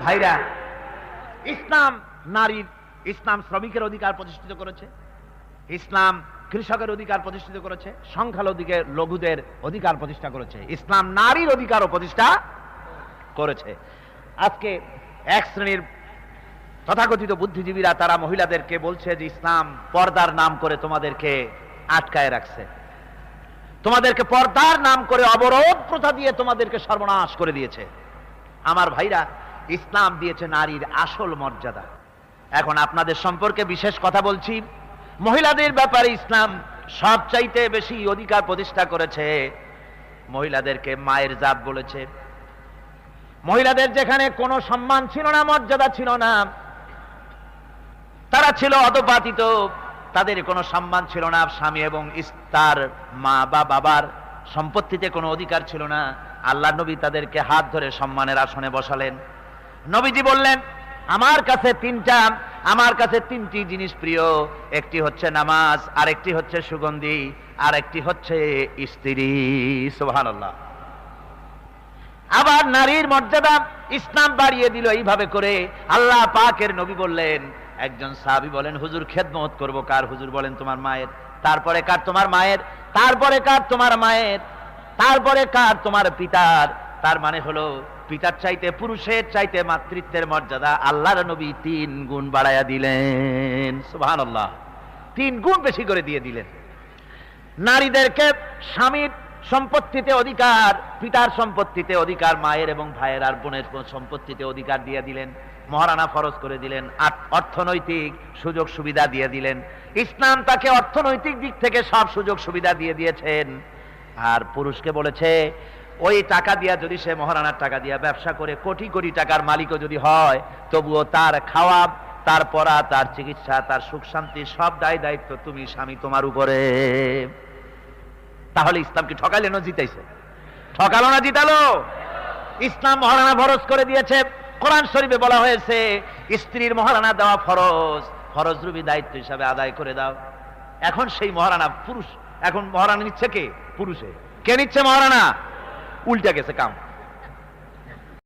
ভাইরা, ইসলাম নারীর, ইসলাম শ্রমিকের অধিকার প্রতিষ্ঠিত করেছে, ইসলাম কৃষকের অধিকার প্রতিষ্ঠিত করেছে, সংখ্যালঘুদের অধিকার প্রতিষ্ঠা করেছে, ইসলাম নারীর অধিকারও প্রতিষ্ঠা করেছে। আজকে এক শ্রেণীর তথাকথিত বুদ্ধিজীবীরা তারা মহিলাদেরকে বলছে যে ইসলাম পর্দার নাম করে তোমাদেরকে আটকায় রাখছে, তোমাদেরকে পর্দার নাম করে অবরোধ প্রথা দিয়ে তোমাদেরকে সর্বনাশ করে দিয়েছে। আমার ভাইরা, ইসলাম দিয়েছে নারীর আসল মর্যাদা। এখন আপনাদের সম্পর্কে বিশেষ কথা বলছি, মহিলাদের ব্যাপারে ইসলাম সবচাইতে বেশি অধিকার প্রতিষ্ঠা করেছে। মহিলাদেরকে মায়ের জাত বলেছে। মহিলাদের যেখানে কোনো সম্মান ছিল না, মর্যাদা ছিল না, তারা ছিল অধঃপাতিত, তাদের কোনো সম্মান ছিল না, স্বামী এবং তার মা বা বাবার সম্পত্তিতে কোনো অধিকার ছিল না। আল্লাহ নবী তাদেরকে হাত ধরে সম্মানের আসনে বসালেন। নবীজি বললেন, আমার কাছে তিনটি জিনিস প্রিয়, একটি হচ্ছে নামাজ, আরেকটি হচ্ছে সুগন্ধি, আরেকটি হচ্ছে স্ত্রী। সুবহানাল্লাহ। আবার নারীর মর্যাদা ইসলাম বাড়িয়ে দিল এইভাবে করে। আল্লাহ পাকের নবী বললেন, একজন সাহাবী বলেন, হুজুর খেদমত করব কার? হুজুর বলেন, তোমার মায়ের। তারপরে কার? তোমার মায়ের। তারপরে কার? তোমার মায়ের। তারপরে কার? তোমার পিতার। তার মানে হলো পিতার চাইতে, পুরুষের চাইতে মাতৃত্বের মর্যাদা আল্লাহর নবী 3 গুণ বাড়ায়া দিলেন। সুবহানাল্লাহ। 3 গুণ বেশি করে দিয়ে দিলেন। নারীদেরকে স্বামীর সম্পত্তিতে অধিকার, পিতার সম্পত্তিতে অধিকার, মায়ের এবং ভাইয়ের আর বোনের সম্পত্তিতে অধিকার দিয়ে দিলেন। মহারানা ফরজ করে দিলেন। অর্থনৈতিক সুযোগ সুবিধা দিয়ে দিলেন। ইসলাম তাকে অর্থনৈতিক দিক থেকে সব সুযোগ সুবিধা দিয়ে দিয়েছেন। আর পুরুষকে বলেছে, ওই টাকা দিয়া যদি সে মহারানার টাকা দিয়া ব্যবসা করে কোটি কোটি টাকার মালিকও যদি হয়, তবুও তার খাওয়া, তার পড়া, তার চিকিৎসা, তার সুখ শান্তি সব দায় দায়িত্ব তুমি স্বামী তোমার উপরে। তাহলে ইসলাম কি ঠকাইলে না জিতাইছে? ঠকালো না জিতালো? ইসলাম মহারানা ফরজ করে দিয়েছে। কোরআন শরীফে বলা হয়েছে, স্ত্রীর মহারানা দেওয়া ফরজ, ফরজ রূপী দায়িত্ব হিসাবে আদায় করে দাও। এখন সেই মহারানা পুরুষ, এখন মহারানা নিচ্ছে কে? পুরুষে। কে নিচ্ছে মহারানা? উল্টা গেছে কাম।